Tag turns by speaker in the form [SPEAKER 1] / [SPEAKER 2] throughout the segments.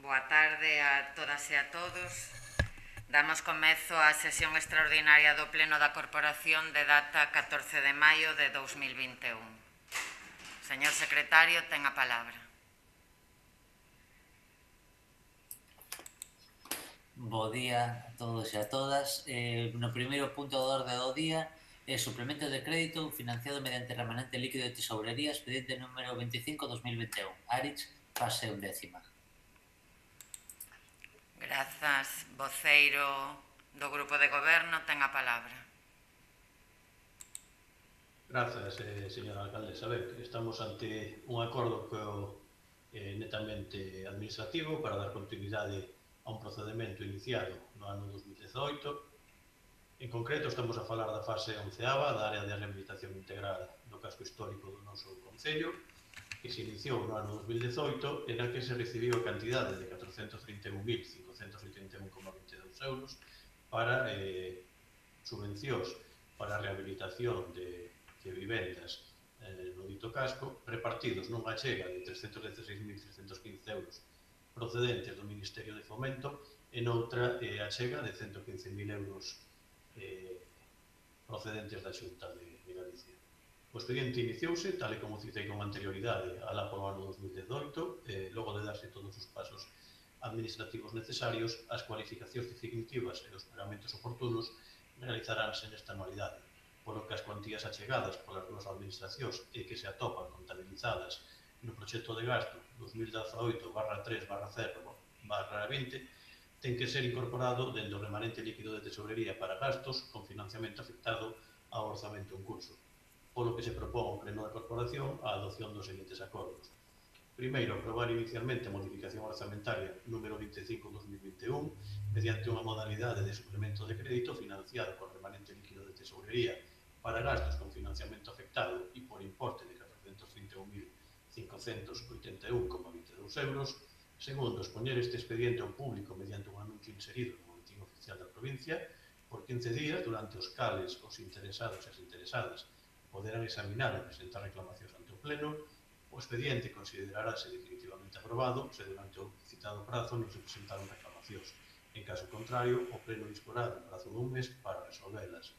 [SPEAKER 1] Boa tarde a todas e a todos. Damos comezo á sesión extraordinaria do Pleno da Corporación de data 14 de maio de 2021. Señor secretario, ten a palabra.
[SPEAKER 2] Bo día a todos e a todas. No primeiro punto do orde do día é suplemento de crédito financiado mediante remanente líquido de tesourería, expediente número 25/2021. Arix, fase 11ª.
[SPEAKER 1] Grazas, voceiro do Grupo de Goberno, ten a palabra.
[SPEAKER 3] Grazas, señora alcaldesa. Ben, estamos ante un acordo netamente administrativo para dar continuidade a un procedimento iniciado no ano 2018. En concreto, estamos a falar da fase 11ª da área de rehabilitación integral do casco histórico do noso concello, que se iniciou no ano 2018 e na que se recibiu a cantidade de 431.581,22 euros para subvencións para a rehabilitación de vivendas no dito casco, repartidos nunha achega de 316.315 euros procedentes do Ministerio de Fomento e noutra achega de 115.000 euros procedentes da Xunta de Galicia. O expediente iniciouse, tal e como citei con anterioridade, alá polo ano 2018, logo de darse todos os pasos administrativos necesarios, as cualificacións definitivas e os pagamentos oportunos realizaránse nesta anualidade, polo que as cuantías achegadas polas dúas administracións e que se atopan contabilizadas no proxecto de gasto 2018/3/0/20 ten que ser incorporado dentro do remanente líquido de tesourería para gastos con financiamento afectado ao orzamento en curso, polo que se propón ao Pleno da Corporación a adopción dos seguintes acordos. Primeiro, aprobar inicialmente a modificación orzamentaria número 25/2021 mediante unha modalidade de suplemento de crédito financiado con remanente líquido de tesourería para gastos con financiamento afectado e por importe de 431.581,22 euros. Segundo, expoñer este expediente ao público mediante un anuncio inserido no Boletín Oficial da Provincia por 15 días, durante os cales os interesados e as interesadas poderán examinar e presentar reclamacións ante o Pleno. O expediente considerarase definitivamente aprobado se durante o citado prazo non se presentaron reclamacións. En caso contrario, o Pleno disporá dun prazo dun mes para resolvelas.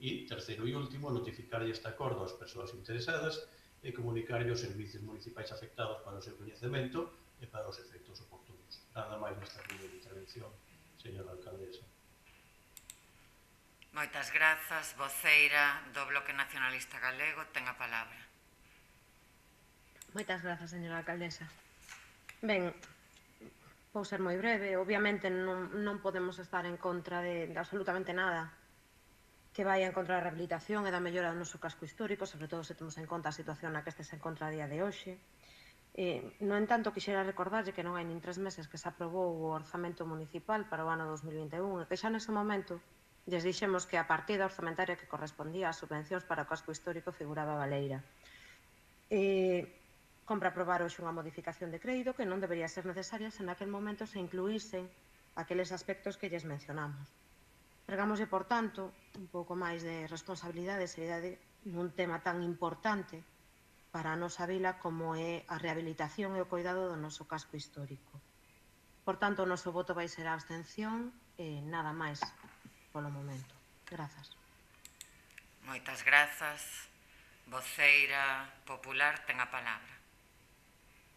[SPEAKER 3] E, terceiro e último, notificarlle este acordo ás persoas interesadas e comunicarlle os servicios municipais afectados para o seu coñecemento e para os efectos oportunos. Nada máis nesta primeira intervención, señora alcaldesa.
[SPEAKER 1] Moitas grazas, voceira do Bloque Nacionalista Galego, ten a palabra.
[SPEAKER 4] Moitas grazas, señora alcaldesa. Ben, vou ser moi breve. Obviamente non podemos estar en contra de absolutamente nada que vai en contra da rehabilitación e da mellora do noso casco histórico, sobre todo se temos en conta a situación na que este se encontra a día de hoxe. No entanto, quixera recordarlle que non hai nin 3 meses que se aprobou o orzamento municipal para o ano 2021 e que xa nese momento lles dixemos que a partida orzamentaria que correspondía ás subvencións para o casco histórico figuraba baleira. Compra aprobar hoxe unha modificación de crédito que non debería ser necesaria se naquel momento se incluísen aqueles aspectos que lles mencionamos. Pregámoslle, por tanto, un pouco máis de responsabilidade e seriedade nun tema tan importante para a nosa vila como é a rehabilitación e o cuidado do noso casco histórico. Por tanto, o noso voto vai ser a abstención e nada máis polo momento. Grazas.
[SPEAKER 1] Moitas grazas. Voceira popular, ten a palabra.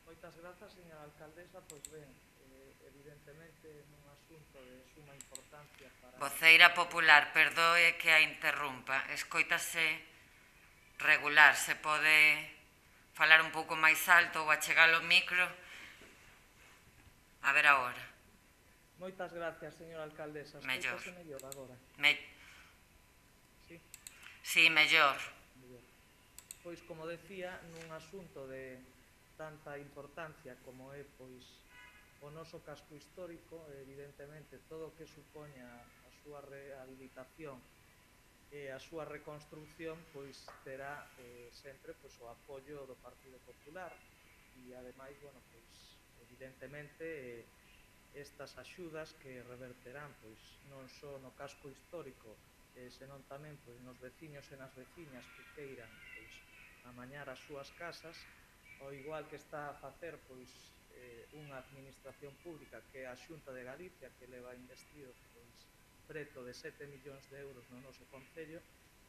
[SPEAKER 5] Moitas grazas, señora alcaldesa. Pois ben, evidentemente nun asunto de suma importancia para...
[SPEAKER 1] Voceira popular, perdoe que a interrumpa. Escoítase regular. Se pode falar un pouco máis alto ou achegar o micro? A ver agora.
[SPEAKER 5] Moitas gracias, señora alcaldesa. Escoítase mellor agora.
[SPEAKER 1] Sí, mellor.
[SPEAKER 5] Pois, como decía, nun asunto de tanta importancia como é pois o noso casco histórico, evidentemente todo o que supoña a súa rehabilitación e a súa reconstrucción pois terá sempre pois o apoio do Partido Popular e ademais, bueno, pois evidentemente estas axudas que reverterán pois non só no casco histórico, senón tamén pois nos veciños e nas veciñas que queiran pois amañar as súas casas, ao igual que está a facer pois unha administración pública que é a Xunta de Galicia, que leva investido preto de 7 millóns de euros no noso Concello,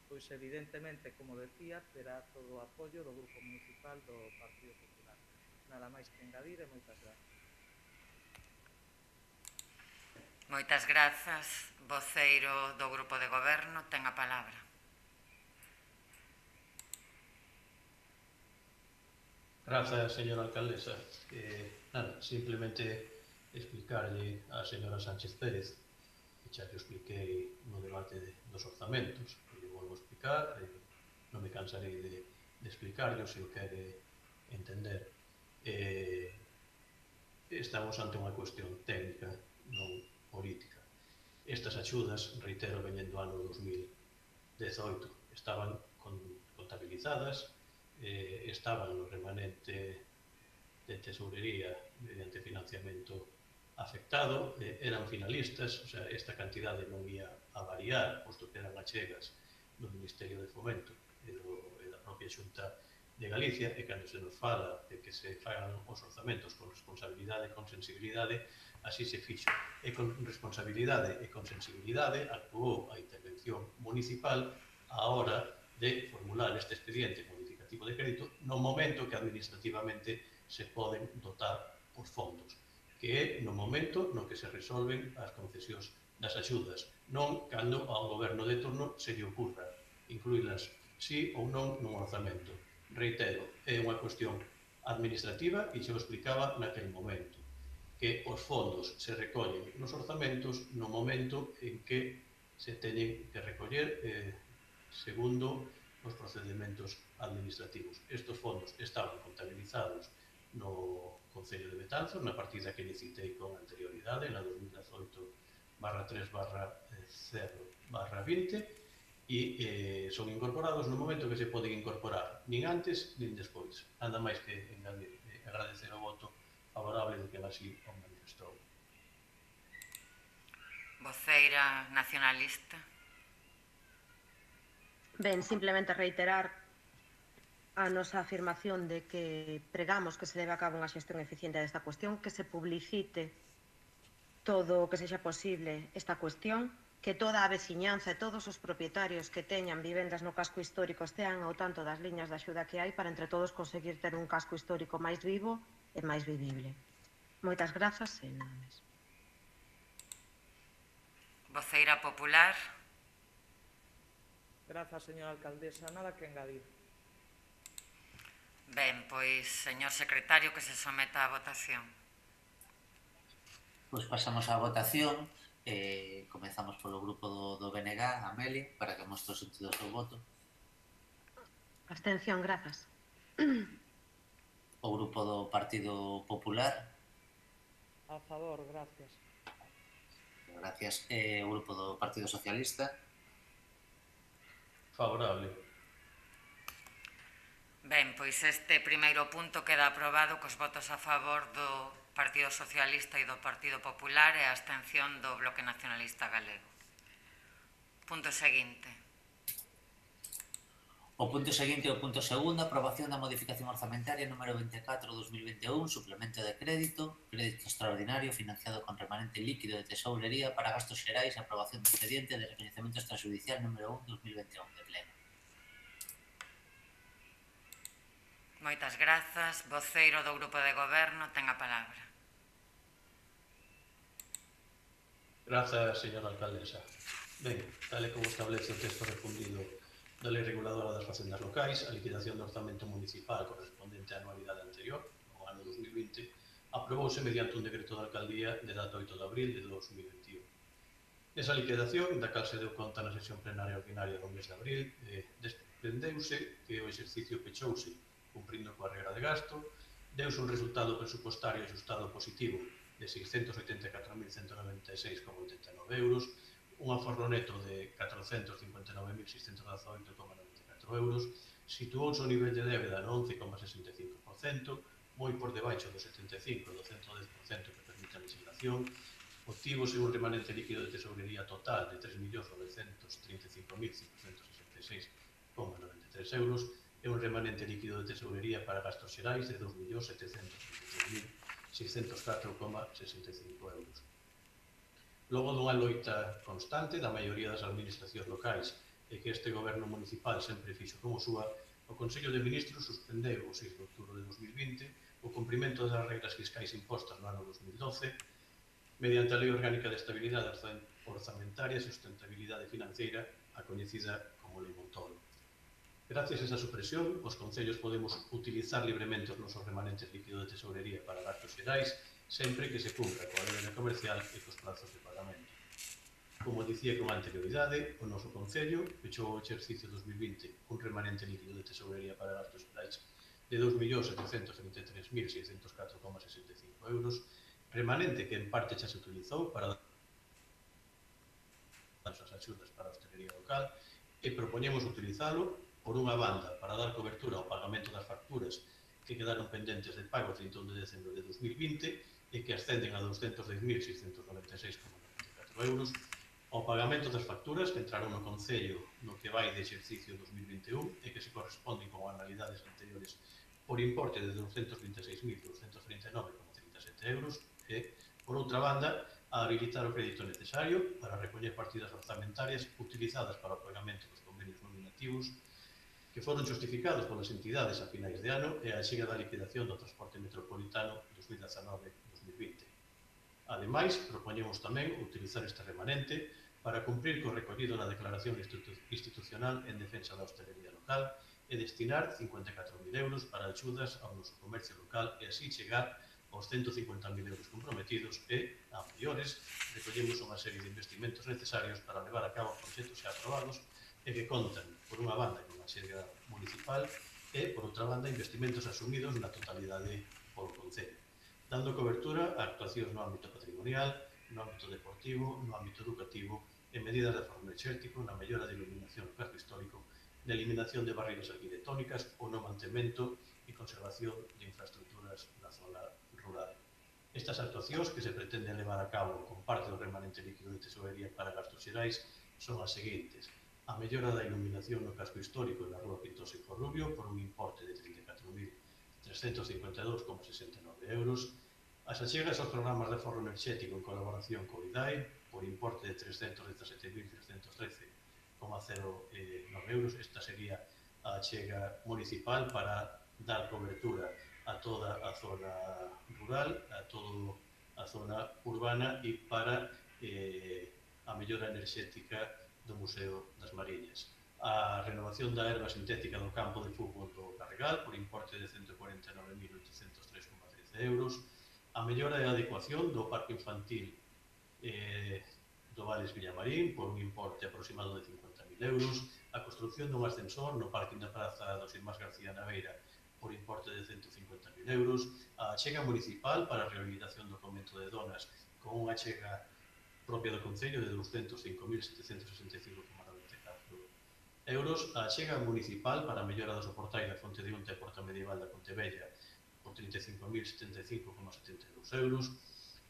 [SPEAKER 5] pois evidentemente, como decía, terá todo o apoio do Grupo Municipal do Partido Popular. Nada máis que engadir e moitas grazas.
[SPEAKER 1] Moitas grazas. Voceiro do Grupo de Goberno ten a palabra.
[SPEAKER 3] Grazas, señora alcaldesa. Nada, simplemente explicarlle á señora Sánchez Pérez, que xa que expliquei no debate dos orzamentos, que lle volvo a explicar, non me cansarei de explicarlo se o quere entender. Estamos ante unha cuestión técnica, non política. Estas axudas, reitero, veñen do ano 2018, estaban contabilizadas, estaban no remanente de tesourería mediante financiamento afectado, eran finalistas, o sea, esta cantidade non ia a variar, posto que eran achegas do Ministerio de Fomento e da propia Xunta de Galicia, e cando se nos fala de que se fagan os orzamentos con responsabilidade e con sensibilidade, así se fixo. E con responsabilidade e con sensibilidade actuou a intervención municipal a hora de formular este expediente modificativo de crédito no momento que administrativamente se poden dotar os fondos, que é no momento no que se resolven as concesións das axudas, non cando ao goberno de turno se lle ocurra incluílas sí ou non nun orzamento. Reitero, é unha cuestión administrativa e xa o explicaba naquele momento, que os fondos se recollen nos orzamentos no momento en que se teñen que recoller segundo os procedementos administrativos. Estes fondos estaban contabilizados no Concello de Betanzos, na partida que licitei con anterioridade, na 2018/3/0/20, e son incorporados no momento que se poden incorporar, nin antes nin despois. Nada máis que agradecer o voto favorable do que así o manifestou.
[SPEAKER 1] Voceira nacionalista.
[SPEAKER 4] Ben, simplemente reiterar a nosa afirmación de que pregamos que se leve a cabo unha xestión eficiente desta cuestión, que se publicite todo o que sexa posible esta cuestión, que toda a veciñanza e todos os propietarios que teñan vivendas no casco histórico estean ao tanto das liñas de axuda que hai para entre todos conseguir ter un casco histórico máis vivo e máis vivible. Moitas grazas e nada máis.
[SPEAKER 1] Voceira popular.
[SPEAKER 5] Grazas, señora alcaldesa. Nada que engadir.
[SPEAKER 1] Ben, pois, señor secretario, que se someta á votación.
[SPEAKER 2] Pois pasamos á votación. Comezamos polo grupo do BNG, Amelia, para que mostre o sentido do seu voto.
[SPEAKER 4] Abstención, grazas.
[SPEAKER 2] O grupo do Partido Popular.
[SPEAKER 5] A favor, gracias.
[SPEAKER 2] Gracias. O grupo do Partido Socialista.
[SPEAKER 3] Favorable.
[SPEAKER 1] Ben, pois este primeiro punto queda aprobado cos votos a favor do Partido Socialista e do Partido Popular e a abstención do Bloque Nacionalista Galego. Punto seguinte.
[SPEAKER 2] O punto seguinte é o punto segundo, aprobación da modificación orzamentaria número 24/2021, suplemento de crédito extraordinario financiado con remanente líquido de tesourería para gastos xerais e aprobación do expediente de recoñecemento extrajudicial número 1/2021 de pleno.
[SPEAKER 1] Moitas grazas. Voceiro do Grupo de Goberno ten a palabra.
[SPEAKER 3] Grazas, señora alcaldesa. Ben, tal e como establece o texto refundido da Lei Reguladora das Facendas Locais, a liquidación do orzamento municipal correspondente á anualidade anterior, o ano 2020, aprobouse mediante un decreto da alcaldía de data 8 de abril de 2021. Nesa liquidación, da cal se deu conta na sesión plenaria ordinaria do mes de abril, desprendeuse que o exercicio pechouse cumprindo coa regra de gasto, deuse un resultado presupostario axustado positivo de 684.196,89 euros, un aforro neto de 459.618,94 euros, situouse o nivel de débeda no 11,65%, moi por debaixo do 75% do 110% que permite a legislación, obtívose un remanente líquido de tesourería total de 3.935.566,93 euros, e un remanente líquido de tesourería para gastos xerais de 2.733.000 604,65 euros. Logo dunha loita constante da maioría das administracións locais e que este goberno municipal sempre fixo como súa, o Consello de Ministros suspendeu o 6 de outubro de 2020 o cumprimento das regras fiscais impostas no ano 2012 mediante a Lei Orgánica de Estabilidade Orzamentaria e Sustentabilidade Financeira, a coñecida como Lei Montoro. Gracias a esa supresión, os concellos podemos utilizar libremente os nosos remanentes líquidos de tesourería para gastos xerais sempre que se cumpra coa lei comercial e cos prazos de pagamento. Como dicía con anterioridade, o noso Concello pechou o exercicio 2020 un remanente líquido de tesourería para gastos xerais de 2.733.604,65 euros, remanente que en parte xa se utilizou para as axudas para a hostelería local e propoñemos utilizalo por unha banda para dar cobertura ao pagamento das facturas que quedaron pendentes de pago 31 de decembro de 2020 e que ascenden a 210.696,94 euros, ao pagamento das facturas que entraron no Concello no que vai de exercicio 2021 e que se corresponden con anualidades anteriores por importe de 226.239,37 euros e, por outra banda, a habilitar o crédito necesario para recoller partidas orzamentarias utilizadas para o pagamento dos convenios nominativos que foron justificados polas entidades a finais de ano e a achega da liquidación do transporte metropolitano 2019-2020. Ademais, propoñemos tamén utilizar este remanente para cumprir co recollido na declaración institucional en defensa da hostelería local e destinar 54.000 euros para axudas ao noso comercio local e así chegar aos 150.000 euros comprometidos e, a maiores, recollemos unha serie de investimentos necesarios para levar a cabo proxectos xa aprobados e que contan, por unha banda, con a xerga municipal e, por outra banda, investimentos asumidos na totalidade polo Concello, dando cobertura a actuacións no ámbito patrimonial, no ámbito deportivo, no ámbito educativo e medidas de forma enerxético na mellora de iluminación no casco histórico, de eliminación de barreiras arquitectónicas ou no mantemento e conservación de infraestructuras na zona rural. Estas actuacións que se pretenden levar a cabo con parte do remanente líquido de tesourería para gastos xerais son as seguintes: a mellora da iluminación no casco histórico na rúa Pintosa e Corrubio por un importe de 34.352,69 euros, as achegas aos programas de aforro enerxético en colaboración co IDAE por importe de 317.313,09 euros. Esta sería a achega municipal para dar cobertura a toda a zona rural, a toda a zona urbana e para a mellora enerxética do Museo das Mariñas. A renovación da herba sintética do campo de fútbol do Carregal por importe de 149.803,13 euros, a mellora e adecuación do parque infantil do Vales Villamarín por un importe aproximado de 50.000 euros, a construcción dun ascensor no parking da Praza dos Irmáns García Naveira por importe de 150.000 euros, a achega municipal para a rehabilitación do convento de Donas con unha achega propia do Concello de 205.765,94 euros, a achega municipal para a mellora do soportais da Fonte de Unta e Porta Medieval da Pontevella por 35.075,72 euros,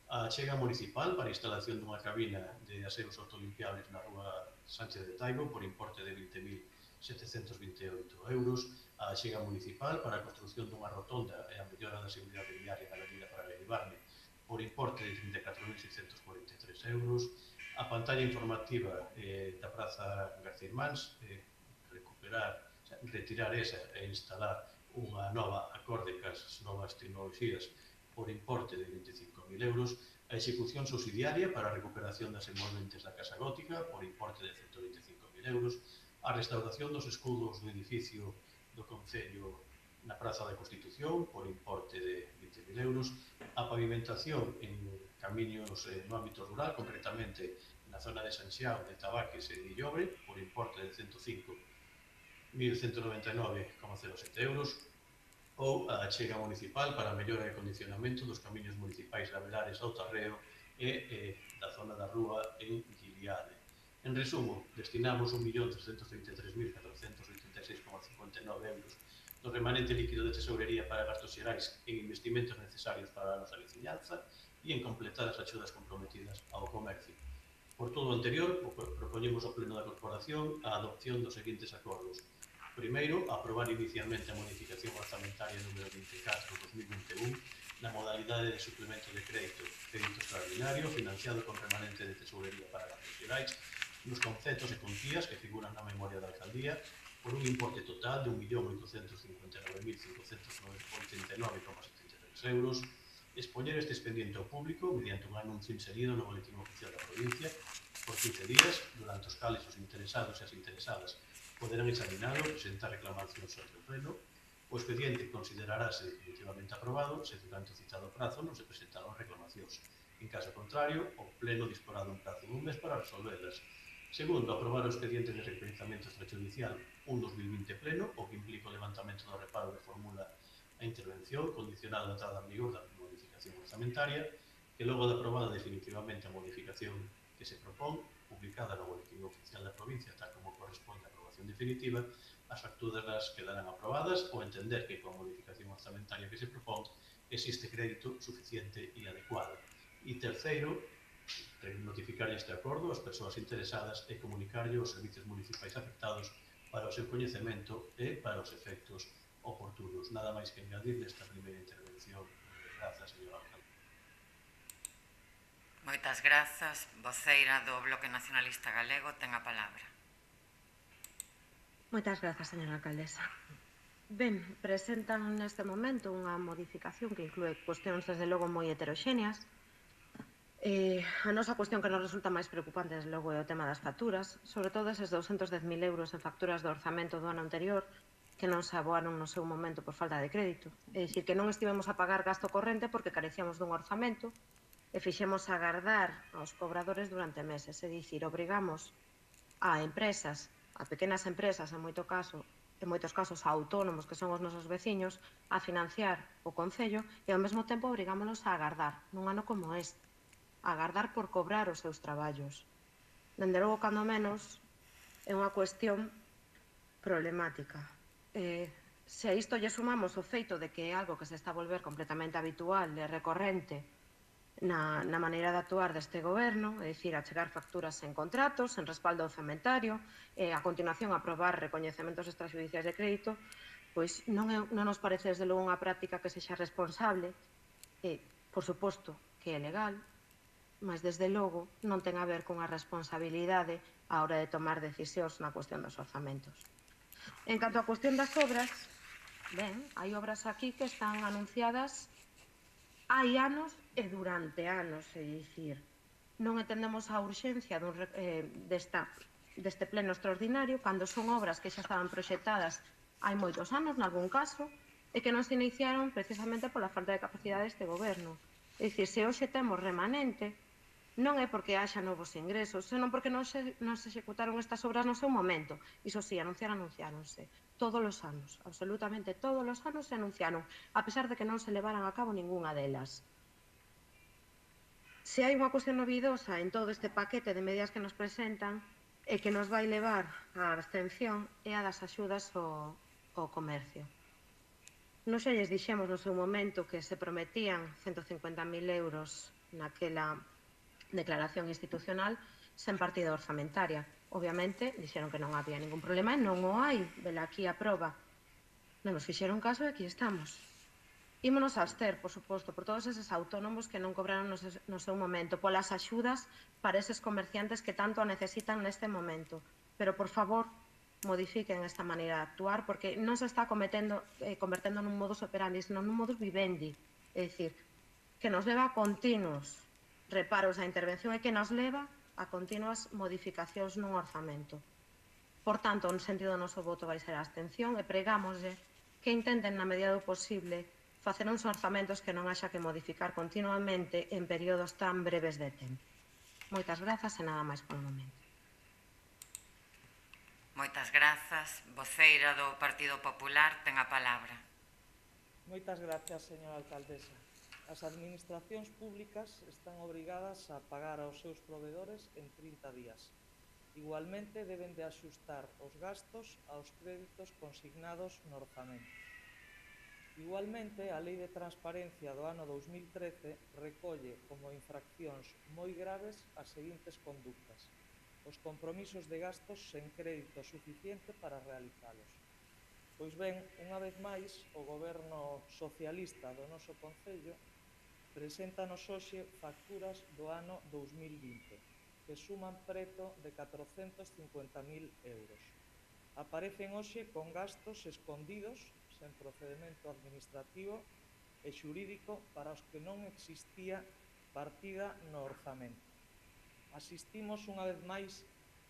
[SPEAKER 3] a achega municipal para a instalación dunha cabina de aseos autolimpiables na rúa Sánchez de Taibo por importe de 20.728 euros, a achega municipal para a construcción dunha rotonda e a mellora da seguridade viaria na avenida Fraga de Barne por importe de 34.643 euros, a pantalla informativa da Praza García Irmáns, retirar esa e instalar unha nova acorde cas novas tecnoloxías por importe de 25.000 euros, a execución subsidiaria para a recuperación das envolventes da Casa Gótica por importe de 125.000 euros, a restauración dos escudos do edificio do Concello na Praza da Constitución por importe de 20.000 euros, a pavimentación en camiños no ámbito rural, concretamente na zona de Sanxiao, de Tabaques e de Illobre, por importe de 105.199,07 euros, ou a achega municipal para a mellora e acondicionamento dos camiños municipais de Abelares ao Tarreo e da zona da Rúa en Guiliade. En resumo, destinamos 1.333.486,59 euros do remanente líquido de tesourería para gastos xerais en investimentos necesarios para a nosa veciñanza e en completar as axudas comprometidas ao comercio. Por todo o anterior, propoñemos ao Pleno da Corporación a adopción dos seguintes acordos. Primeiro, aprobar inicialmente a modificación orzamentaria número 24/2021 na modalidade de suplemento de crédito extraordinario financiado con remanente de tesourería para gastos xerais nos conceptos e contías que figuran na memoria da Alcaldía por un importe total de 1.859.589,73 euros, expoñer este expediente ao público mediante un anuncio inserido no Boletín Oficial da Provincia por 15 días, durante os cales os interesados e as interesadas poderán examinalo e presentar reclamacións sobre o pleno. O expediente considerarase definitivamente aprobado se durante o citado prazo non se presentaron reclamacións. En caso contrario, o pleno disporá dun prazo dun mes para resolvelas. Segundo, aprobar o expediente de reconhecemento extrajudicial 1-2020 pleno, o que implica o levantamento do reparo que formula a intervención condicionada a entrada en vigor da modificación orzamentaria, que logo de aprobada definitivamente a modificación que se propón, publicada no Boletín Oficial da Provincia, tal como corresponde a aprobación definitiva, as facturas quedarán aprobadas ou entender que coa modificación orzamentaria que se propón existe crédito suficiente e adecuado. E terceiro, notificar este acordo ás persoas interesadas e comunicarlle aos servicios municipais afectados para o seu coñecemento e para os efectos oportunos. Nada máis que engadir nesta primeira intervención. Grazas, señor alcalde.
[SPEAKER 1] Moitas grazas. Voceira do Bloque Nacionalista Galego ten a palabra.
[SPEAKER 4] Moitas grazas, señora alcaldesa. Ben, presentan neste momento unha modificación que inclúe cuestións desde logo moi heteroxéneas. A nosa cuestión que nos resulta máis preocupante desde logo é o tema das facturas, sobre todo eses 210.000 euros en facturas do orzamento do ano anterior que non se aboaron no seu momento por falta de crédito. É dicir, que non estivemos a pagar gasto corrente porque carecíamos dun orzamento e fixemos agardar aos cobradores durante meses. É dicir, obrigamos a empresas, a pequenas empresas, en moitos casos a autónomos, que son os nosos veciños, a financiar o Concello e ao mesmo tempo obrigámonos a agardar nun ano como este, a agardar por cobrar os seus traballos. Dende logo, cando menos, é unha cuestión problemática. Se a isto lle sumamos o feito de que é algo que se está a volver completamente habitual e recorrente na maneira de actuar deste goberno, é dicir, a chegar facturas en contratos, en respaldo orzamentario, e a continuación aprobar recoñecementos extrajudiciais de crédito, pois non nos parece desde logo unha práctica que sexa responsable, e, por suposto, que é legal, mas desde logo non ten a ver con a responsabilidade á hora de tomar decisións na cuestión dos orzamentos. En canto á cuestión das obras, ben, hai obras aquí que están anunciadas hai anos e durante anos, é dicir, non entendemos a urxencia deste pleno extraordinario cando son obras que xa estaban proxectadas hai moitos anos, nalgún caso, e que non se iniciaron precisamente pola falta de capacidade deste goberno. É dicir, se hoxe temos remanente, non é porque haxa novos ingresos, senón porque non se executaron estas obras no seu momento. Iso sí, anunciáronse todos os anos, absolutamente todos os anos se anunciaron, a pesar de que non se levaran a cabo ningunha delas. Se hai unha cuestión novidosa en todo este paquete de medidas que nos presentan e que nos vai levar á abstención é a das axudas ao comercio. Nos xa lles dixemos no seu momento que se prometían 150.000 euros naquela declaración institucional sen partida orzamentaria. Obviamente, dixeron que non había ningún problema e non o hai. Vela aquí a proba. Non nos fixeron caso e aquí estamos. Ímonos a abster, por suposto, por todos eses autónomos que non cobraron no seu momento, polas axudas para eses comerciantes que tanto a necesitan neste momento. Pero, por favor, modifiquen esta maneira de actuar porque non se está convertendo nun modus operandi, senón nun modus vivendi. É dicir, que nos leva a continuos reparos á intervención e que nos leva a continuas modificacións nun orzamento. Por tanto, no sentido do noso voto vai ser a abstención e pregámoslle que intenten na medida do posible facer uns orzamentos que non haxa que modificar continuamente en períodos tan breves de tempo. Moitas grazas e nada máis polo momento.
[SPEAKER 1] Moitas grazas. Voceira do Partido Popular ten a palabra.
[SPEAKER 5] Moitas grazas, señora alcaldesa. As administracións públicas están obrigadas a pagar aos seus provedores en 30 días. Igualmente, deben de axustar os gastos aos créditos consignados no orzamento. Igualmente, a Lei de Transparencia do ano 2013 recolle como infraccións moi graves as seguintes conductas: os compromisos de gastos sen crédito suficiente para realizalos, Pois ben, unha vez máis, o goberno socialista do noso Concello preséntanos hoxe facturas do ano 2020, que suman preto de 450.000 euros. Aparecen hoxe con gastos escondidos, sen procedemento administrativo e xurídico para os que non existía partida no orzamento. Asistimos unha vez máis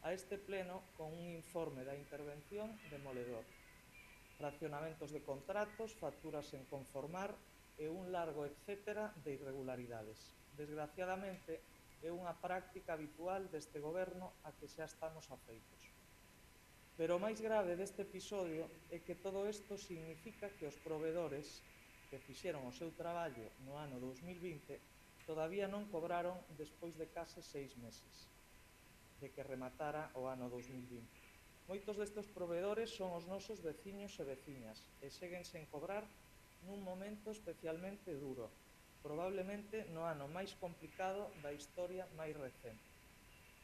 [SPEAKER 5] a este pleno con un informe da intervención demoledor. Fraccionamentos de contratos, facturas sen conformar e un largo etcétera de irregularidades. Desgraciadamente, é unha práctica habitual deste goberno a que xa estamos afeitos. Pero o máis grave deste episodio é que todo isto significa que os provedores que fixeron o seu traballo no ano 2020 todavía non cobraron despois de case 6 meses de que rematara o ano 2020. Moitos destes provedores son os nosos veciños e veciñas e seguen sen cobrar nun momento especialmente duro, probablemente no ano máis complicado da historia máis recente.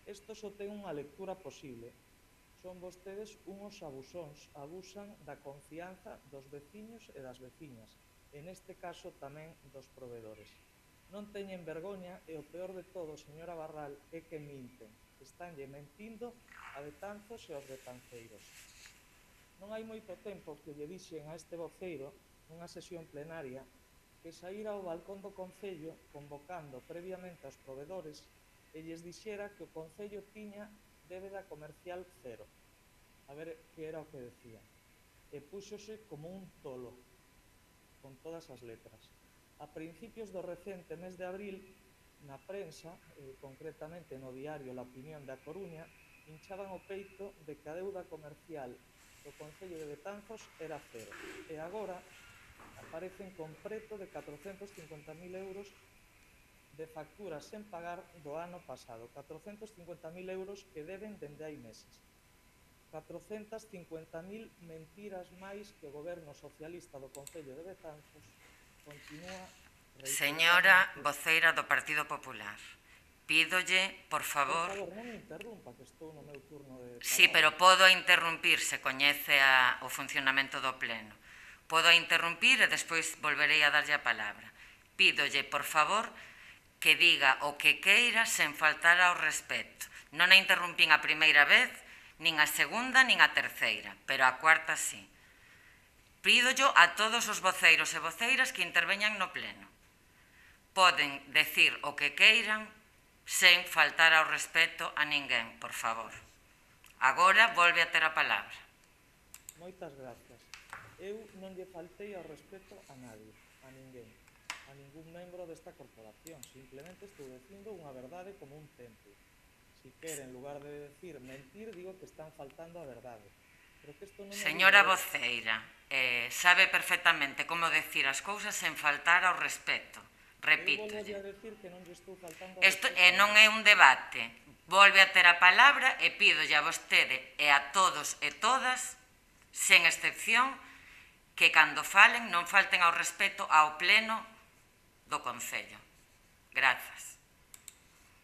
[SPEAKER 5] Isto só ten unha lectura posible. Son vostedes unhos abusóns, abusan da confianza dos veciños e das veciñas, e neste caso tamén dos provedores. Non teñen vergoña e o peor de todo, señora Barral, é que minten. Estánlle mentindo a Betanzos e aos betanceiros. Non hai moito tempo que lle dixen a este voceiro, nunha sesión plenaria, que saíra ao balcón do Concello convocando previamente aos provedores e lles dixera que o Concello tiña débeda comercial cero. A ver que era o que decía. E púxose como un tolo, con todas as letras. A principios do recente mes de abril, na prensa, concretamente no diario La Opinión da Coruña, hinchaban o peito de que a deuda comercial do Concello de Betanzos era cero. E agora aparecen con preto de 450.000 euros de facturas sen pagar do ano pasado. 450.000 euros que deben dende hai meses. 450.000 mentiras máis que o goberno socialista do Concello de Betanzos continúa.
[SPEAKER 1] Señora voceira do Partido Popular, pídolle, por favor...
[SPEAKER 5] Por favor, non me interrumpa, que estou no meu turno de palabra.
[SPEAKER 1] Sí, pero podo interrumpir, se coñece o funcionamento do pleno. Podo interrumpir e despois volverei a darlle a palabra. Pídolle, por favor, que diga o que queira sen faltar ao respeto. Non a interrumpín a primeira vez, nin a segunda, nin a terceira, pero a cuarta sí. Pídollo a todos os voceiros e voceiras que interveñan no pleno. Poden decir o que queiran sen faltar ao respeto a ninguén, por favor. Agora volve a ter a palabra.
[SPEAKER 5] Moitas gracias. Eu non lle faltei ao respeto a nadie, a ninguén, a ningún membro desta corporación. Simplemente estou dicindo unha verdade como un tempo. Si quere, en lugar de decir mentir, digo que están faltando a verdade. Pero que isto non
[SPEAKER 1] Señora voceira, sabe perfectamente como decir as cousas sen faltar ao respeto. Repítolle.
[SPEAKER 5] Eu vou a decir que non lle estou faltando ao
[SPEAKER 1] respeto.
[SPEAKER 5] respeto.
[SPEAKER 1] Non é un debate. Volve a ter a palabra e pídolle a vostede e a todos e todas, sen excepción, que cando falen non falten ao respeto ao pleno do Concello. Grazas.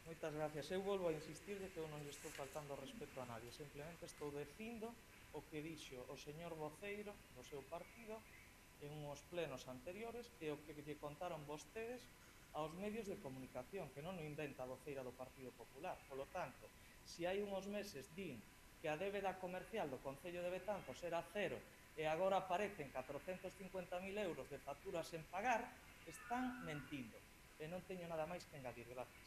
[SPEAKER 5] Moitas gracias. Eu volvo a insistir de que eu non lle estou faltando ao respeto a nadie. Simplemente estou dicindo o que dixo o señor voceiro do seu partido en uns plenos anteriores e o que lle contaron vostedes aos medios de comunicación, que non o inventa a voceira do Partido Popular. Polo tanto, se hai uns meses din que a débeda comercial do Concello de Betanzos era cero e agora aparecen 450.000 euros de facturas sen pagar, están mentindo. E non teño nada máis que engadir. Gracias.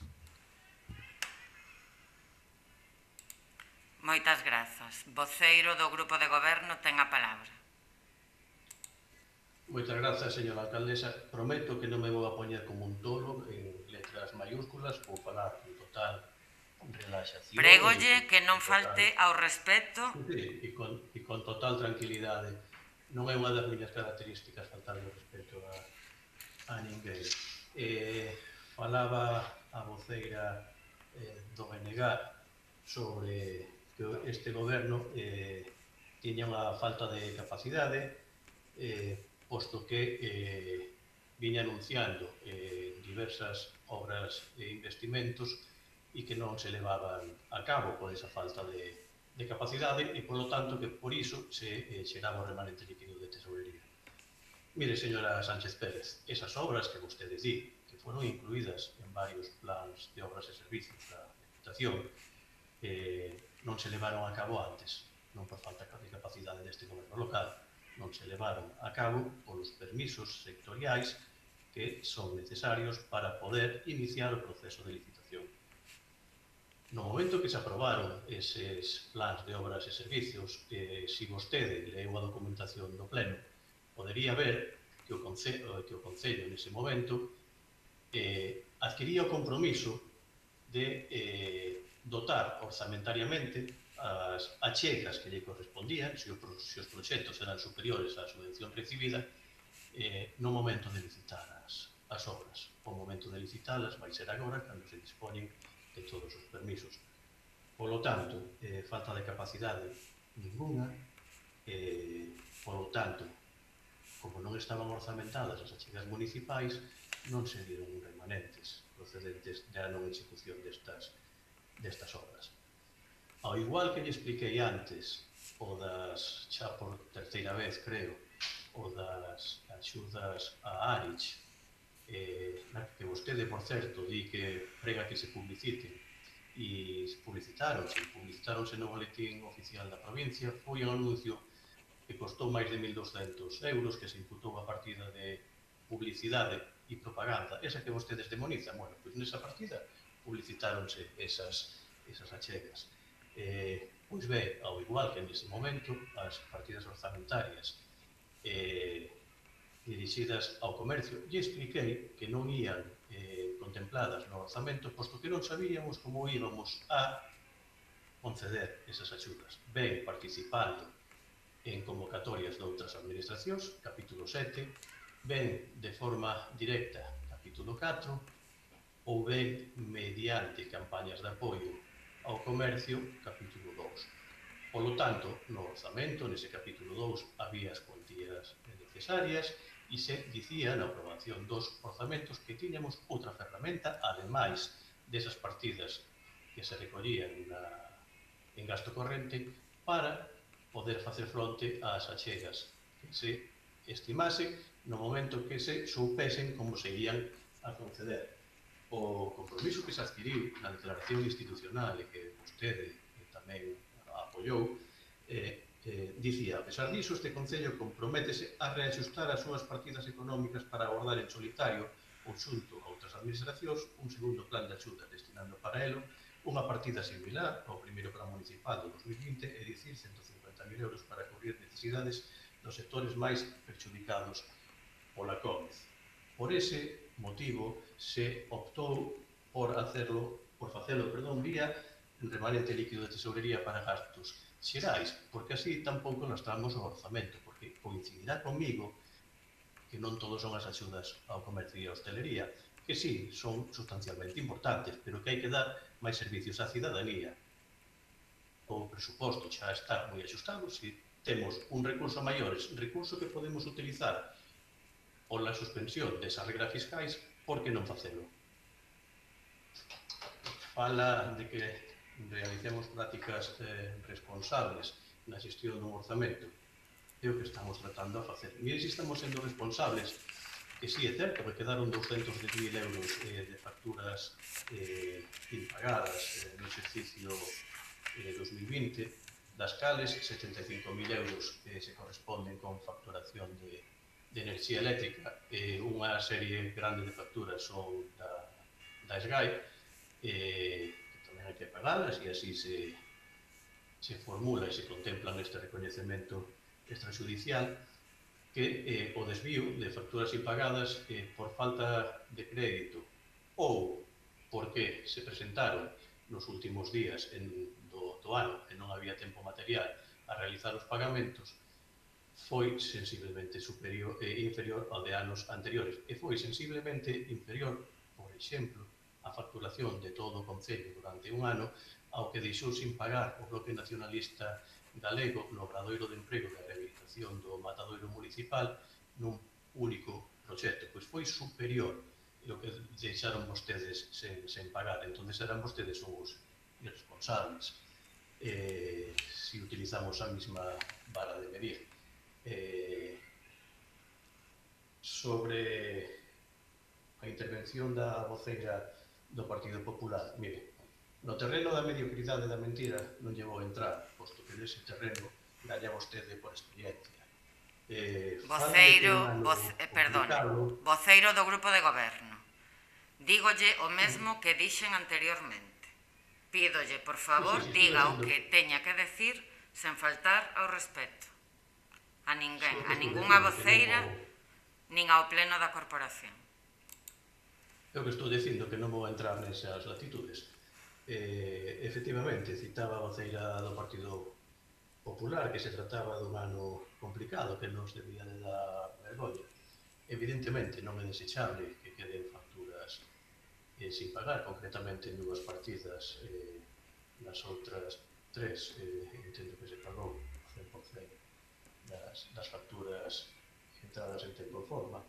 [SPEAKER 1] Moitas grazas. Voceiro do Grupo de Goberno ten a palabra.
[SPEAKER 3] Moitas grazas, señora alcaldesa. Prometo que non me vou a poñer como un tolo en letras mayúsculas, vou falar con total relaxación.
[SPEAKER 1] Prégolle que non falte ao respeto.
[SPEAKER 3] Sí, e con total tranquilidade. Non é unha das miñas características faltar o respeto a ninguén. Falaba a voceira do BNG sobre que este goberno tiña unha falta de capacidade, posto que viña anunciando diversas obras e investimentos e que non se levaban a cabo por esa falta de de capacidade e, polo tanto, que por iso se xeraba o remanente líquido de tesorería. Mire, señora Sánchez Pérez, esas obras que vostede di, que foron incluídas en varios plans de obras e servicios da Diputación, non se levaron a cabo antes, non por falta de capacidade deste goberno local, non se levaron a cabo polos permisos sectoriais que son necesarios para poder iniciar o proceso de licitación. No momento que se aprobaron eses plans de obras e servicios, se vostede leu a documentación do Pleno, podería ver que o Concello nese momento adquiría o compromiso de dotar orzamentariamente as achegas que lle correspondían, se os proxectos eran superiores á subvención recibida, no momento de licitar as obras. O momento de licitalas vai ser agora, cando se dispoñen de todos os permisos. Polo tanto, falta de capacidade ninguna, polo tanto, como non estaban orzamentadas as achegas municipais, non se dieron remanentes procedentes da non execución destas obras. Ao igual que lle expliquei antes, o das, xa por terceira vez, creo, o das axudas a Arich, que vostede, por certo, di que prega que se publiciten, e publicitáronse no boletín oficial da provincia, foi un anuncio que costou máis de 1.200 euros, que se imputou a partida de publicidade e propaganda, esa que vostedes demonizan. Bueno, pois nesa partida publicitáronse esas achegas. Pois ben, ao igual que nese momento, as partidas orzamentarias dirixidas ao comercio, lle expliquei que non ían contempladas no orzamento, posto que non sabíamos como íbamos a conceder esas axudas. Ben participando en convocatorias de outras administracións, capítulo 7, ben de forma directa, capítulo 4, ou ben mediante campañas de apoio ao comercio, capítulo 2. Polo tanto, no orzamento, nese capítulo 2, había as cuantías necesarias e se dicía na aprobación dos orzamentos que tiñamos outra ferramenta, ademais desas partidas que se recollían en gasto corrente, para poder facer fronte ás achegas que se estimase no momento que se soupesen como se irían a conceder. O compromiso que se adquiriu na declaración institucional e que vostede tamén apoiou, dicía, a pesar diso, este Concello comprométese a reaxustar as súas partidas económicas para abordar en solitario ou xunto a outras administracións un segundo plan de axuda, destinando para elo unha partida similar ao primeiro plan municipal do 2020, é dicir, 150.000 euros para cubrir necesidades dos sectores máis perxudicados pola COVID. Por ese motivo se optou por facelo vía remanente líquido de tesorería para gastos xerais, porque así tampouco lastramos o orzamento, porque coincidirá comigo que non todos son as axudas ao comercio e a hostelería, que sí, son sustancialmente importantes, pero que hai que dar máis servicios á cidadanía. O presuposto xa está moi axustado, se temos un recurso maiores, recurso que podemos utilizar pola suspensión desas regras fiscais, por que non facelo? Fala de que realicemos prácticas responsables na xestión dun orzamento. É o que estamos tratando a facer. Mire, se estamos sendo responsables, que sí, é certo, que quedaron 210.000 euros de facturas impagadas no exercicio 2020, das cales 75.000 euros se corresponden con facturación de enerxía eléctrica, unha serie grande de facturas son da SGAE, que tamén hai que pagalas, e así se formula e se contempla neste recoñecemento extrajudicial que o desvío de facturas impagadas por falta de crédito ou porque se presentaron nos últimos días do ano e non había tempo material a realizar os pagamentos, foi sensiblemente inferior ao de anos anteriores e foi sensiblemente inferior, por exemplo, a facturación de todo o Concello durante un ano ao que deixou sin pagar o Bloque Nacionalista Galego no Obradoiro de Emprego de Rehabilitación do Matadoiro Municipal nun único proxecto, pois foi superior e o que deixaron vostedes sen pagar, entón eran vostedes os irresponsables. si utilizamos a mesma vara de medir. Sobre a intervención da voceira do Partido Popular, mire, no terreno da mediocridade e da mentira non lle vou entrar, posto que nese terreno galla vostede por experiencia.
[SPEAKER 1] Voceiro do Grupo de Goberno. Dígolle o mesmo que dixen anteriormente. Pídolle, por favor, diga o que teña que decir sen faltar ao respeto. A ninguén, a ningunha voceira, nin ao pleno da corporación.
[SPEAKER 3] Eu que estou dicindo que non vou entrar nesas latitudes. Efectivamente, citaba a voceira do Partido Popular que se trataba dun ano complicado que nos debía de dar vergoña. Evidentemente non é desechable que queden facturas sin pagar, concretamente en dúas partidas. Nas outras tres entendo que se pagou 100% das facturas entradas en tempo e forma.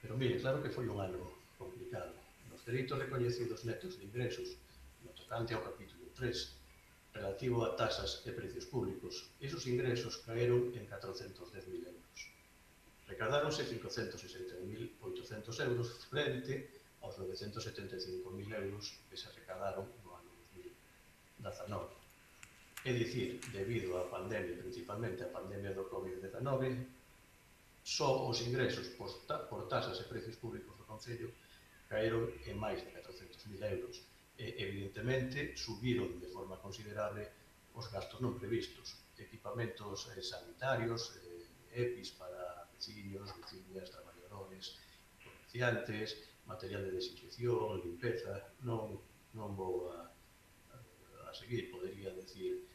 [SPEAKER 3] Pero mire, claro que foi un ano complicado. Nos dereitos recoñecidos netos de ingresos, no tocante ao capítulo 3, relativo a tasas e precios públicos, esos ingresos caeron en 410.000 euros. Recadáronse 560.800 euros frente aos 975.000 euros que se recadaron no ano 2019. É dicir, debido á pandemia, principalmente a pandemia do COVID-19, só os ingresos por tasas e precios públicos do Concello caeron en máis de 400.000 euros. Evidentemente, subiron de forma considerable os gastos non previstos, equipamentos sanitarios, EPIs para veciños, veciñas, traballadores, comerciantes, material de desinfección, limpeza. Non vou a seguir, podería decir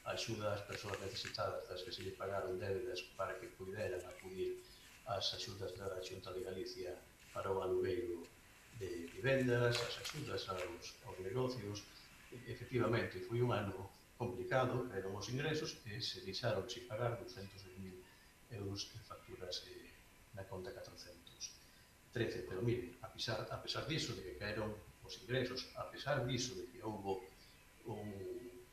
[SPEAKER 3] axuda ás persoas necesitadas das que se lle pagaron débedas para que puderan acudir ás axudas da Xunta de Galicia para o alugueiro de vivendas, as axudas aos negocios. Efectivamente, foi un ano complicado, eran os ingresos e se deixaron sin pagar 200.000 euros de facturas na conta 413. Pero mire, a pesar diso de que caeron os ingresos, a pesar diso de que houve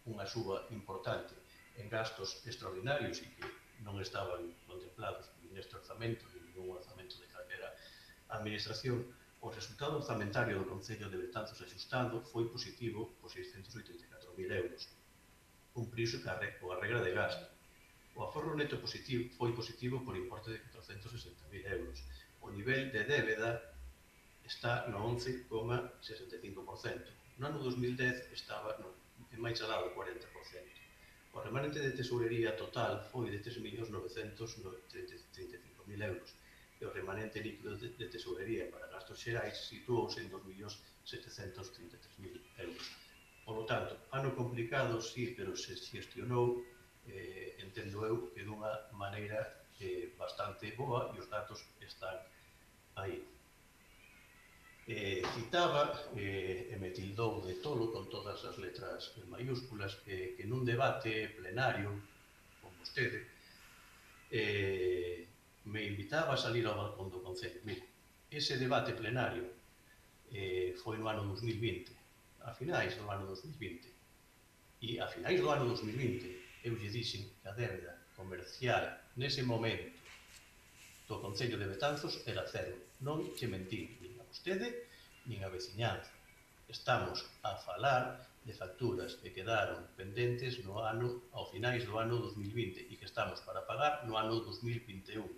[SPEAKER 3] unha suba importante en gastos extraordinarios e que non estaban contemplados neste orzamento, ni ningún orzamento de calquera administración, o resultado orzamentario do Concello de Betanzos axustado foi positivo por 684.000 euros. Cumpriuse coa regra de gasto. O aforro neto positivo foi positivo por importe de 460.000 euros. O nivel de débeda está no 11,65%. No ano 2010 estaba en máis alá do 40%. O remanente de tesourería total foi de 3.935.000 euros. E o remanente líquido de tesourería para gastos xerais situouse en 2.733.000 euros. Por lo tanto, ano complicado, sí, pero se xestionou, entendo eu, que dunha maneira bastante boa e os datos están aí. Citaba, e me tildou de tolo con todas as letras maiúsculas, que nun debate plenario con vostede, me invitaba a salir ao balcón do Concello. Mire, ese debate plenario foi no ano 2020, a finais do ano 2020. E a finais do ano 2020 eu lle dixen que a débeda comercial nese momento do Concello de Betanzos era cero. Non che mentín nin a vostede nin a veciñanza. Estamos a falar de facturas que quedaron pendentes ao finais do ano 2020 e que estamos para pagar no ano 2021.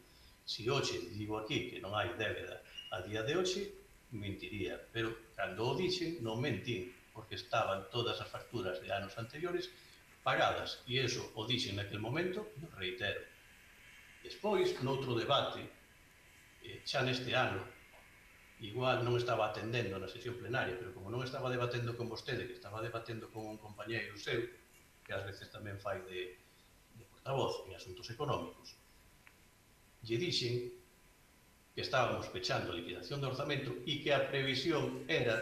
[SPEAKER 3] Se hoxe digo aquí que non hai débeda a día de hoxe, mentiría, pero cando o dixen non mentín, porque estaban todas as facturas de anos anteriores pagadas, e iso o dixen naquele momento, non reitero. Despois, noutro debate, xa neste ano, igual non estaba atendendo na sesión plenaria, pero como non estaba debatendo con vostede, que estaba debatendo con un compañeiro seu, que ás veces tamén fai de portavoz en asuntos económicos, lle dixen que estábamos pechando a liquidación do orzamento e que a previsión era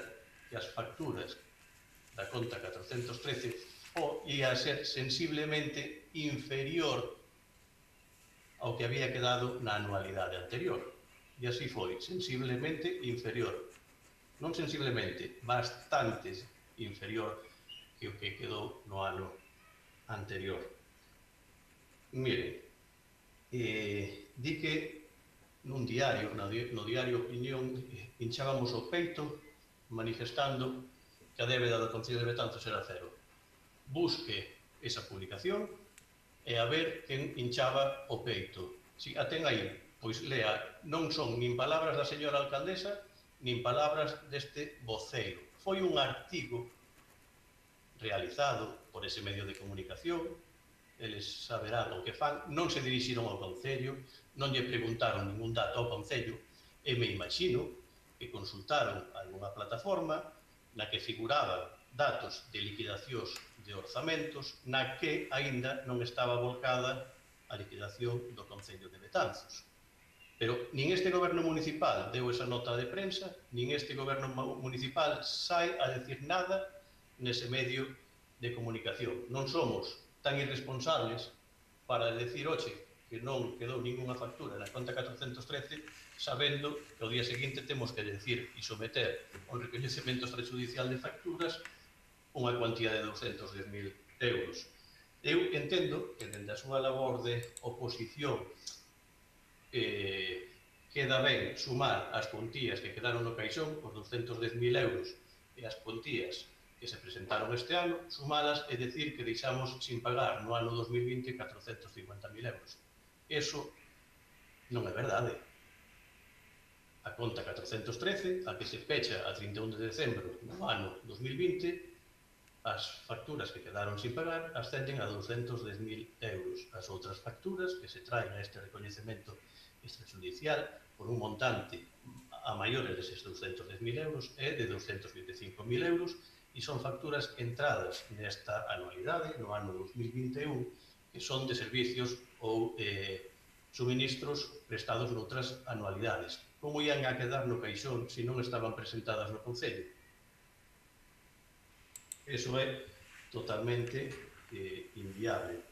[SPEAKER 3] que as facturas da conta 413 ia ser sensiblemente inferior ao que había quedado na anualidade anterior. E así foi, sensiblemente inferior. Non sensiblemente, bastante inferior que o que quedou no ano anterior. Mire, di que nun diario, no diario Opinión, hinchábamos o peito manifestando que a débeda do Concello de Betanzos era cero. Busque esa publicación e a ver quen hinchaba o peito. Si a ten aí, pois lea, non son nin palabras da señora alcaldesa, nin palabras deste voceiro. Foi un artigo realizado por ese medio de comunicación, eles saberán o que fan, non se dirixiron ao Concello, non lle preguntaron ningún dato ao Concello, e me imagino que consultaron algunha plataforma na que figuraban datos de liquidacións de orzamentos na que aínda non estaba volcada a liquidación do Concello de Betanzos. Pero nin este goberno municipal deu esa nota de prensa, nin este goberno municipal sai a decir nada nese medio de comunicación. Non somos tan irresponsables para decir, oxe, que non quedou ninguna factura na conta 413, sabendo que ao día seguinte temos que decir e someter ao recoñecemento extrajudicial de facturas unha cuantía de 210.000 euros. Eu entendo que dende a súa labor de oposición queda ben sumar as cuantías que quedaron no caixón, os 210.000 euros, e as cuantías que se presentaron este ano, sumadas e decir que deixamos sin pagar no ano 2020 450.000 euros. Eso non é verdade. A conta 413, a que se pecha a 31 de decembro no ano 2020, as facturas que quedaron sin pagar ascenden a 210.000 euros. As outras facturas que se traen a este recoñecemento extrajudicial por un montante a maiores deses 210.000 euros é de 225.000 euros e son facturas entradas nesta anualidade, no ano 2021, que son de servicios ou suministros prestados noutras anualidades. Como ian a quedar no caixón se non estaban presentadas no Concello? Eso é totalmente inviable.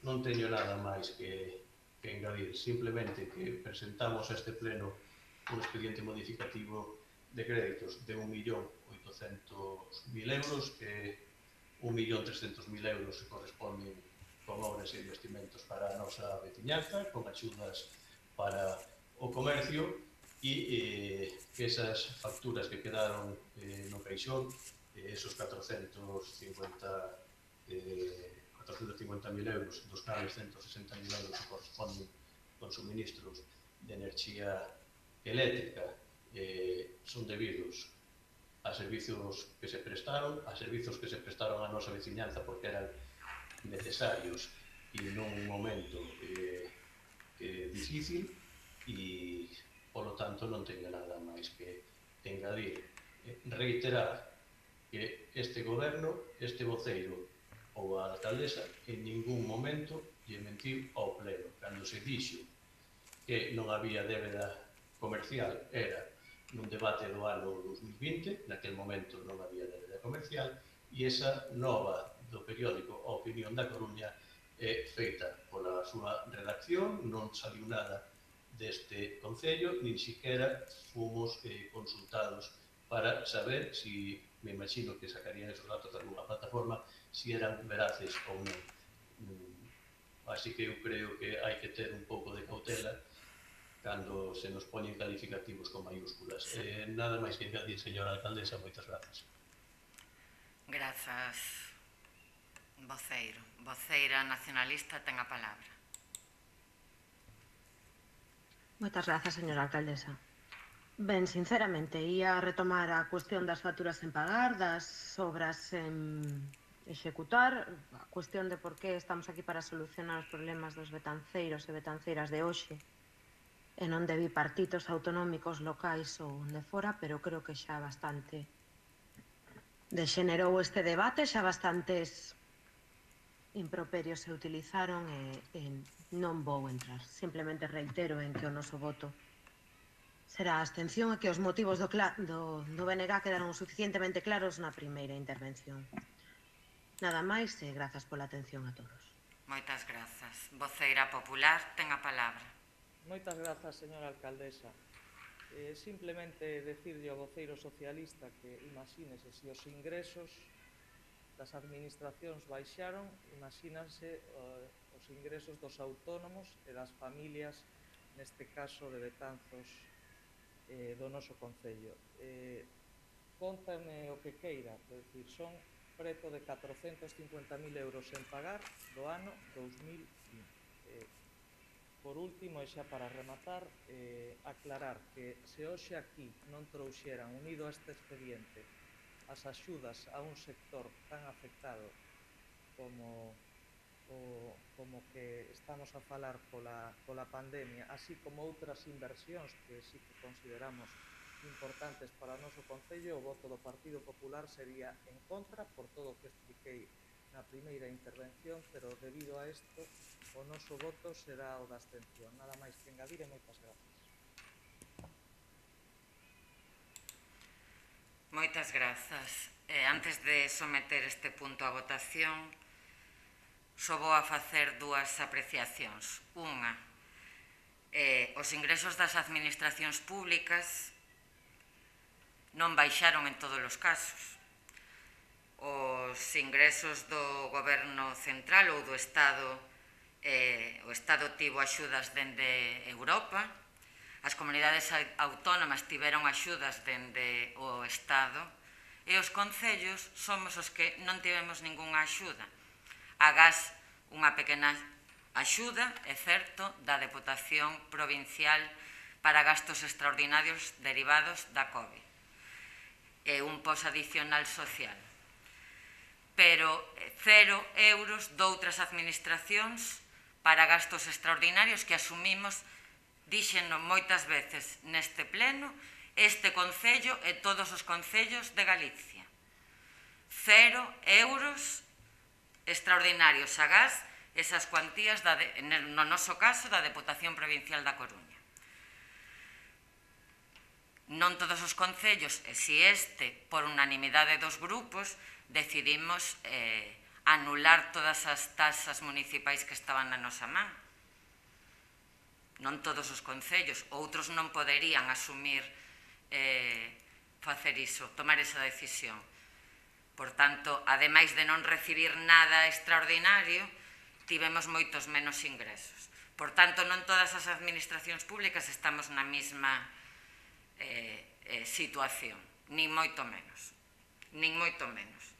[SPEAKER 3] Non teño nada máis que engadir, simplemente que presentamos a este pleno un expediente modificativo de créditos de 1.800.000 euros, que 1.300.000 euros se corresponden con obras e investimentos para a nosa veciñanza, con axudas para o comercio, e que esas facturas que quedaron no caixón, esos 450.000 euros, dos cales 160.000 euros que corresponden con suministros de enerxía eléctrica, son debidos a servizos que se prestaron, a nosa veciñanza porque eran necesarios e nun momento difícil, e, polo tanto, non teño nada máis que engadir. Reiterar que este goberno, este voceiro ou a alcaldesa en ningún momento lle mentiu ao pleno. Cando se dixo que non había débeda comercial era nun debate do ano 2020, naquel momento non había débeda comercial, e esa nova do periódico A Opinión da Coruña é feita pola súa redacción, non saliu nada deste Concello, nin siquiera fomos consultados para saber si, me imagino que sacarían esos datos de alguna plataforma, si eran veraces ou non. Así que eu creo que hai que ter un pouco de cautela cando se nos poñen calificativos con mayúsculas. Nada máis que engadir, señora alcaldesa, moitas grazas.
[SPEAKER 1] Grazas, voceiro. Voceira nacionalista ten a palabra.
[SPEAKER 4] Moitas grazas, señora alcaldesa. Ben, sinceramente, ia retomar a cuestión das facturas en pagar, das obras en executar, a cuestión de por que estamos aquí para solucionar os problemas dos betanceiros e betanceiras de hoxe, e non de bipartitos autonómicos locais ou de fora, pero creo que xa bastante degenerou este debate, xa bastantes improperios se utilizaron e non vou entrar. Simplemente reitero en que o noso voto será a abstención e que os motivos do BNG quedaron suficientemente claros na primeira intervención. Nada máis e grazas pola atención a todos.
[SPEAKER 1] Moitas grazas. Voceira popular ten a palabra.
[SPEAKER 5] Moitas grazas, señora alcaldesa. Simplemente decirlle ao voceiro socialista que imagínese se os ingresos das administracións baixaron, imagínanse os ingresos dos autónomos e das familias, neste caso de Betanzos, do noso Concello. Contame o que queira, decir, son preto de 450.000 euros en pagar do ano 2020. Por último, e xa para rematar, aclarar que se hoxe aquí non trouxeran unido a este expediente as axudas a un sector tan afectado como que estamos a falar pola pandemia, así como outras inversións que sí que consideramos importantes para o noso Concello, o voto do Partido Popular sería en contra por todo o que expliquei na primeira intervención, pero debido a isto o noso voto será o da abstención. Nada máis que engadir e moitas grazas.
[SPEAKER 1] Moitas grazas. Antes de someter este punto a votación, só vou a facer dúas apreciacións. Unha, os ingresos das administracións públicas non baixaron en todos os casos. Os ingresos do goberno central ou do Estado, o Estado tivo axudas dende Europa, as comunidades autónomas tiveron axudas dende o Estado e os concellos somos os que non tivemos ningunha axuda. Agás unha pequena axuda, é certo, da Deputación Provincial para gastos extraordinarios derivados da COVID e un pos adicional social. Pero 0 euros doutras administracións para gastos extraordinarios que asumimos, díxeno moitas veces neste pleno, este Concello e todos os concellos de Galicia. 0 euros extraordinarios agás esas cuantías, no noso caso, da Deputación Provincial da Coruña. Non todos os concellos, e si este, por unanimidade dos grupos, decidimos anular todas as taxas municipais que estaban na nosa man. Non todos os concellos, outros non poderían asumir facer iso, tomar esa decisión. Por tanto, ademais de non recibir nada extraordinario, tivemos moitos menos ingresos. Por tanto, non todas as administracións públicas estamos na mesma situación, nin moito menos, nin moito menos.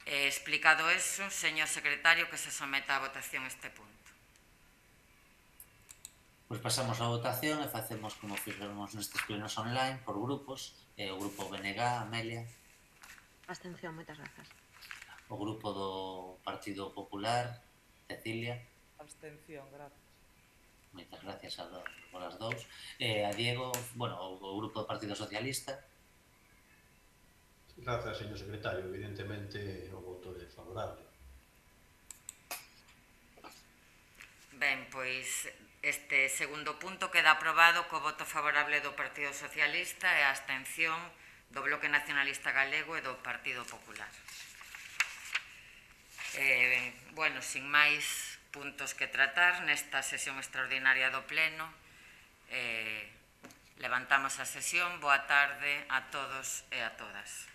[SPEAKER 1] Explicado eso, señor secretario, que se someta a votación este punto.
[SPEAKER 2] Pois pasamos á votación e facemos como fixemos nestes plenos online, por grupos. O grupo BNG, Amelia.
[SPEAKER 4] Abstención, moitas grazas.
[SPEAKER 2] O grupo do Partido Popular, Cecilia.
[SPEAKER 5] Abstención, grazas.
[SPEAKER 2] Moitas gracias por as dous. A Diego, o grupo do Partido Socialista.
[SPEAKER 3] Grazas, señor secretario. Evidentemente, o voto é favorable.
[SPEAKER 1] Ben, pois este segundo punto queda aprobado co voto favorable do Partido Socialista e a abstención do Bloque Nacionalista Galego e do Partido Popular. Bueno, sin máis puntos que tratar nesta sesión extraordinaria do Pleno, levantamos a sesión. Boa tarde a todos e a todas.